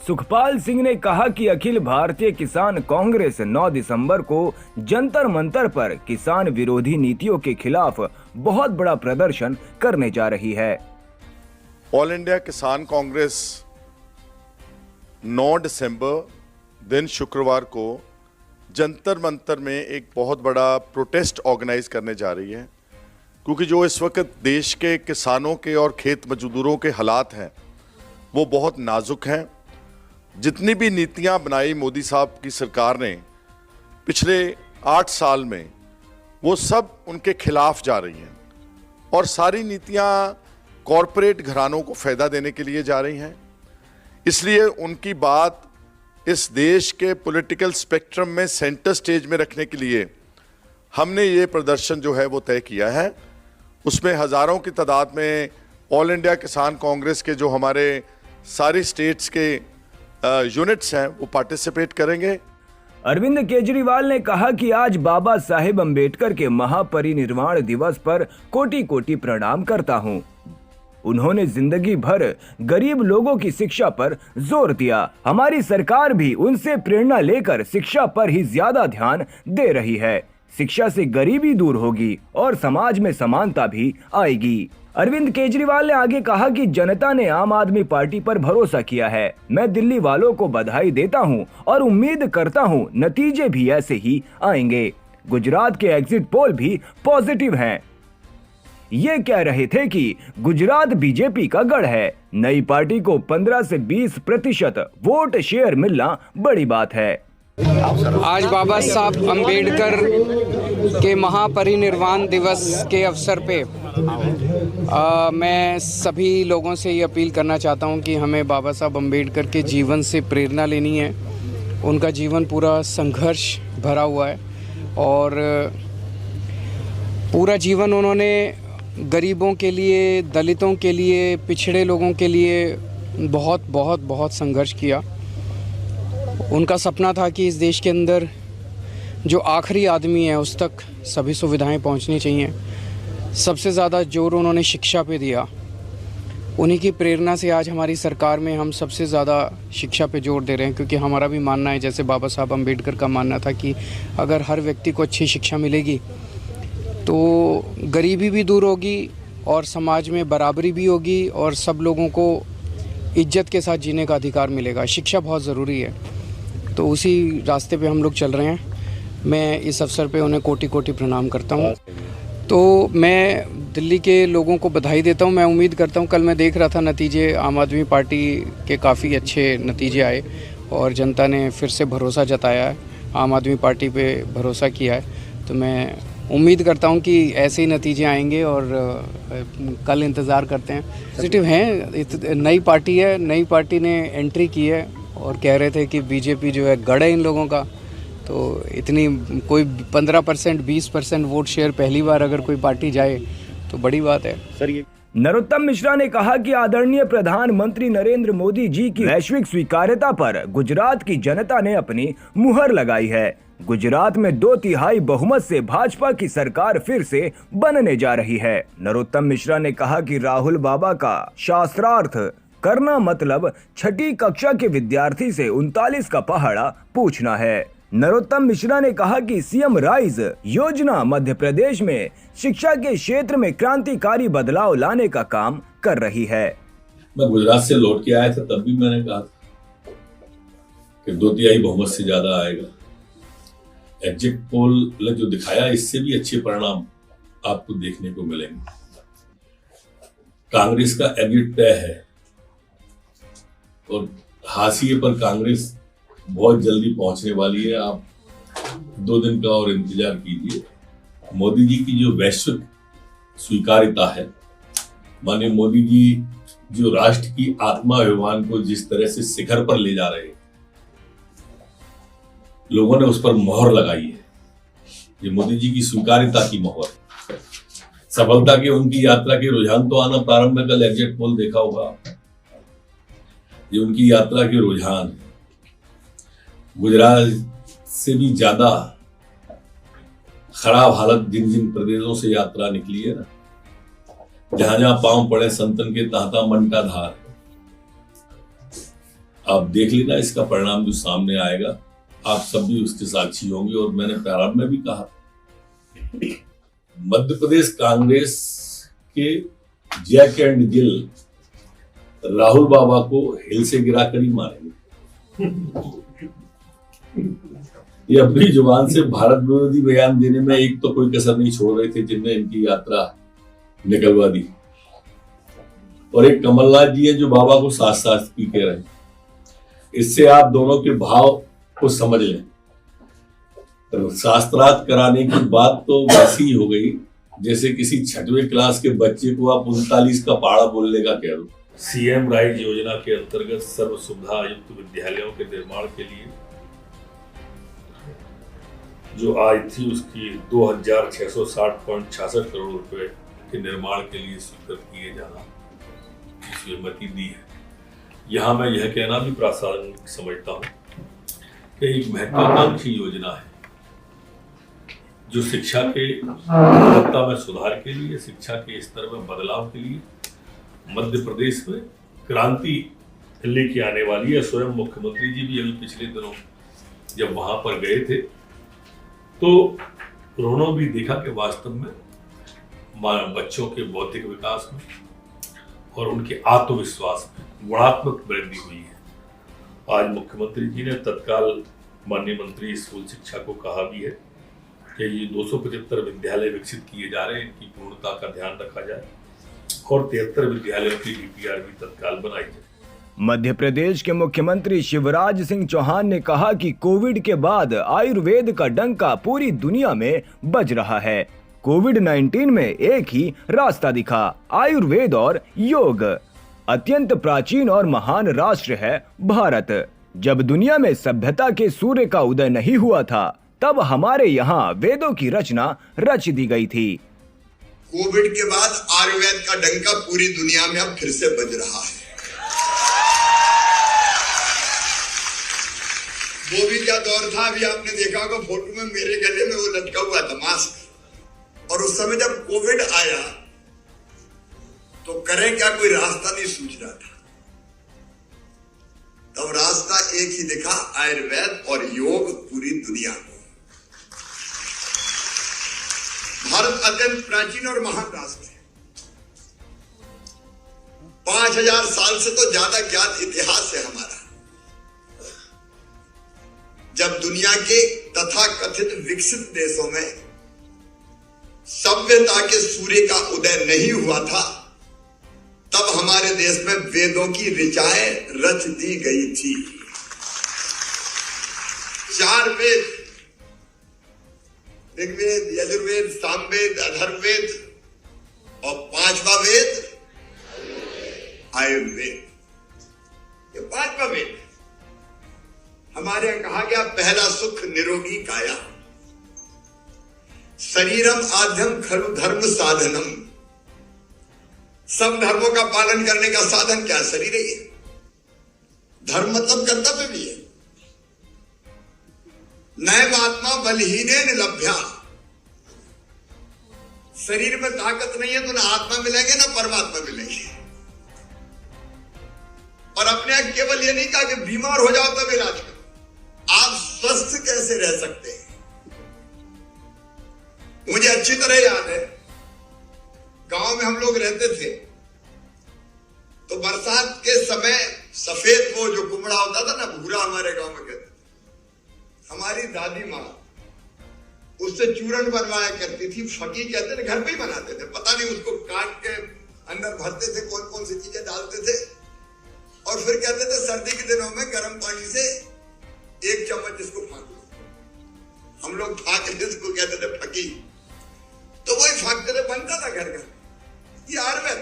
सुखपाल सिंह ने कहा कि अखिल भारतीय किसान कांग्रेस 9 दिसंबर को जंतर मंतर पर किसान विरोधी नीतियों के खिलाफ बहुत बड़ा प्रदर्शन करने जा रही है। ऑल इंडिया किसान कांग्रेस 9 दिसंबर दिन शुक्रवार को जंतर मंतर में एक बहुत बड़ा प्रोटेस्ट ऑर्गेनाइज करने जा रही है, क्योंकि जो इस वक्त देश के किसानों के और खेत मजदूरों के हालात हैं वो बहुत नाजुक हैं। जितनी भी नीतियां बनाई मोदी साहब की सरकार ने पिछले 8 साल में, वो सब उनके खिलाफ जा रही हैं और सारी नीतियां कॉरपोरेट घरानों को फ़ायदा देने के लिए जा रही हैं। इसलिए उनकी बात इस देश के पॉलिटिकल स्पेक्ट्रम में सेंटर स्टेज में रखने के लिए हमने ये प्रदर्शन जो है वो तय किया है। उसमें हज़ारों की तादाद में ऑल इंडिया किसान कांग्रेस के जो हमारे सारी स्टेट्स के यूनिट्स हैं वो पार्टिसिपेट करेंगे। अरविंद केजरीवाल ने कहा कि आज बाबा साहेब अंबेडकर के महापरिनिर्वाण दिवस पर कोटि कोटि प्रणाम करता हूं। उन्होंने जिंदगी भर गरीब लोगों की शिक्षा पर जोर दिया। हमारी सरकार भी उनसे प्रेरणा लेकर शिक्षा पर ही ज्यादा ध्यान दे रही है। शिक्षा से गरीबी दूर होगी और समाज में समानता भी आएगी। अरविंद केजरीवाल ने आगे कहा कि जनता ने आम आदमी पार्टी पर भरोसा किया है। मैं दिल्ली वालों को बधाई देता हूं और उम्मीद करता हूं नतीजे भी ऐसे ही आएंगे। गुजरात के एग्जिट पोल भी पॉजिटिव हैं। ये कह रहे थे कि गुजरात बीजेपी का गढ़ है। नई पार्टी को 15 से 20% वोट शेयर मिलना बड़ी बात है। आज बाबा साहब अंबेडकर के महापरिनिर्वाण दिवस के अवसर पे मैं सभी लोगों से ये अपील करना चाहता हूँ कि हमें बाबा साहब अंबेडकर के जीवन से प्रेरणा लेनी है। उनका जीवन पूरा संघर्ष भरा हुआ है और पूरा जीवन उन्होंने गरीबों के लिए, दलितों के लिए, पिछड़े लोगों के लिए बहुत बहुत बहुत संघर्ष किया। उनका सपना था कि इस देश के अंदर जो आखिरी आदमी है उस तक सभी सुविधाएं पहुंचनी चाहिए। सबसे ज़्यादा जोर उन्होंने शिक्षा पे दिया। उन्हीं की प्रेरणा से आज हमारी सरकार में हम सबसे ज़्यादा शिक्षा पे जोर दे रहे हैं, क्योंकि हमारा भी मानना है, जैसे बाबा साहब अंबेडकर का मानना था कि अगर हर व्यक्ति को अच्छी शिक्षा मिलेगी तो गरीबी भी दूर होगी और समाज में बराबरी भी होगी और सब लोगों को इज्जत के साथ जीने का अधिकार मिलेगा। शिक्षा बहुत ज़रूरी है, तो उसी रास्ते पे हम लोग चल रहे हैं। मैं इस अवसर पे उन्हें कोटि कोटि प्रणाम करता हूँ। तो मैं दिल्ली के लोगों को बधाई देता हूँ। मैं उम्मीद करता हूँ, कल मैं देख रहा था नतीजे, आम आदमी पार्टी के काफ़ी अच्छे नतीजे आए और जनता ने फिर से भरोसा जताया है, आम आदमी पार्टी पे भरोसा किया है। तो मैं उम्मीद करता हूँ कि ऐसे ही नतीजे आएंगे और कल इंतज़ार करते हैं। पॉजिटिव हैं, नई पार्टी है, नई पार्टी ने एंट्री की है और कह रहे थे कि बीजेपी जो है गढ़ है इन लोगों का। तो इतनी कोई 15% 20% वोट शेयर पहली बार अगर कोई पार्टी जाए तो बड़ी बात है। सर, ये नरोत्तम मिश्रा ने कहा कि आदरणीय प्रधानमंत्री नरेंद्र मोदी जी की वैश्विक स्वीकार्यता पर गुजरात की जनता ने अपनी मुहर लगाई है। गुजरात में 2/3 बहुमत से भाजपा की सरकार फिर से बनने जा रही है। नरोत्तम मिश्रा ने कहा कि राहुल बाबा का शास्त्रार्थ करना मतलब 6ठी कक्षा के विद्यार्थी से 39 का पहाड़ा पूछना है। नरोत्तम मिश्रा ने कहा कि सीएम राइज योजना मध्य प्रदेश में शिक्षा के क्षेत्र में क्रांतिकारी बदलाव लाने का काम कर रही है। मैं गुजरात से लौट के आया था, तब भी मैंने कहा था कि 2/3 बहुमत से ज्यादा आएगा। एग्जिट पोल ने जो दिखाया, इससे भी अच्छे परिणाम आपको देखने को मिलेंगे। कांग्रेस का एग्जिट तय है और हाशिए पर कांग्रेस बहुत जल्दी पहुंचने वाली है। आप 2 दिन का और इंतजार कीजिए। मोदी जी की जो वैश्विक स्वीकार्यता है, माननीय मोदी जी जो राष्ट्र की आत्माभिमान को जिस तरह से शिखर पर ले जा रहे हैं, लोगों ने उस पर मोहर लगाई है। ये मोदी जी की स्वीकार्यता की मोहर। सफलता के उनकी यात्रा के रुझान तो आना प्रारंभ में, कल एग्जिट पोल देखा होगा, ये उनकी यात्रा के रुझान गुजरात से भी ज्यादा खराब हालत जिन जिन प्रदेशों से यात्रा निकली है ना, जहां जहां पांव पड़े संतन के तांता मन का धार, आप देख लेना इसका परिणाम जो सामने आएगा, आप सब भी उसके साक्षी होंगे। और मैंने प्रारंभ में भी कहा, मध्य प्रदेश कांग्रेस के जैक एंड जिल राहुल बाबा को हिल से गिराकर ही मारेंगे। ये अपनी जुबान से भारत विरोधी बयान देने में एक तो कोई कसर नहीं छोड़ रहे थे, जिनने इनकी यात्रा निकलवा दी। और एक कमलनाथ जी है जो बाबा को साथ साथ की कह रहे हैं। इससे आप दोनों के भाव को समझ लें। तो शास्त्रार्थ कराने की बात तो वैसी ही हो गई जैसे किसी छठवें क्लास के बच्चे को आप 39 का पहाड़ा बोलने का कह दो। सीएम राइज योजना के अंतर्गत सर्व सुविधा युक्त विद्यालयों के निर्माण के लिए जो आज थी उसकी 2660.66 करोड़ रुपए के निर्माण के लिए स्वीकृत किए जाना की अनुमति दी है। यहाँ मैं यह कहना भी प्रासंगिक समझता हूँ कि एक महत्वाकांक्षी योजना है जो शिक्षा के गुणवत्ता में सुधार के लिए, शिक्षा के स्तर में बदलाव के लिए मध्य प्रदेश में क्रांति लेके आने वाली है। स्वयं मुख्यमंत्री जी भी अभी पिछले दिनों जब वहां पर गए थे तो उन्होंने भी देखा कि वास्तव में बच्चों के बौद्धिक विकास में और उनके आत्मविश्वास में गुणात्मक वृद्धि हुई है। आज मुख्यमंत्री जी ने तत्काल माननीय मंत्री स्कूल शिक्षा को कहा भी है कि ये 275 विद्यालय विकसित किए जा रहे हैं, इनकी पूर्णता का ध्यान रखा जाए और 73 विद्यालयों की डीपीआर भी तत्काल बनाई जाए। मध्य प्रदेश के मुख्यमंत्री शिवराज सिंह चौहान ने कहा कि कोविड के बाद आयुर्वेद का डंका पूरी दुनिया में बज रहा है। कोविड-19 में एक ही रास्ता दिखा, आयुर्वेद और योग। अत्यंत प्राचीन और महान राष्ट्र है भारत। जब दुनिया में सभ्यता के सूर्य का उदय नहीं हुआ था, तब हमारे यहाँ वेदों की रचना रच दी गई थी। कोविड के बाद आयुर्वेद का डंका पूरी दुनिया में अब फिर से बज रहा है। वो भी क्या दौर था, अभी आपने देखा होगा फोटो में मेरे गले में वो लटका हुआ था मास्क। और उस समय जब कोविड आया तो करें क्या, कोई रास्ता नहीं सूझ रहा था। तब रास्ता एक ही दिखा, आयुर्वेद और योग पूरी दुनिया को। भारत अत्यंत प्राचीन और महान राष्ट्र है। 5000 साल से तो ज्यादा ज्ञात इतिहास है हमारा। जब दुनिया के तथा कथित विकसित देशों में सभ्यता के सूर्य का उदय नहीं हुआ था, तब हमारे देश में वेदों की ऋचाएं रच दी गई थी। 4 वेद, ऋग्वेद, यजुर्वेद, सामवेद, अथर्ववेद और 5वां वेद आयुर्वेद। ये 5वां वेद हमारे यहां कहा गया, पहला सुख निरोगी काया, शरीरम आद्यम खलु धर्म साधनम। सब धर्मों का पालन करने का साधन क्या? शरीर ही है। धर्म मतलब कर्तव्य भी है। नैव आत्मा बलहीनेन लभ्या। शरीर में ताकत नहीं है तो ना आत्मा मिलेंगे ना परमात्मा मिलेंगे। और अपने आप केवल ये नहीं कहा कि बीमार हो जाओ तब इलाज करो। आप स्वस्थ कैसे रह सकते हैं? मुझे अच्छी तरह याद है, गांव में हम लोग रहते थे तो बरसात के समय सफेद वो जो कुमड़ा होता था ना, भूरा हमारे गांव में कहते थे। हमारी दादी माँ उससे चूरन बनवाया करती थी। फकी कहते थे, घर पे ही बनाते थे। पता नहीं उसको काट के अंदर भरते थे, कौन कौन सी चीजें डालते थे। और फिर कहते थे सर्दी के दिनों में गर्म पानी से 1 चम्मच इसको फाँक लो। हम लोग फाँक इसको कहते थे फकी। तो वही फाँकते थे, बनता था घर घर। ये आयुर्वेद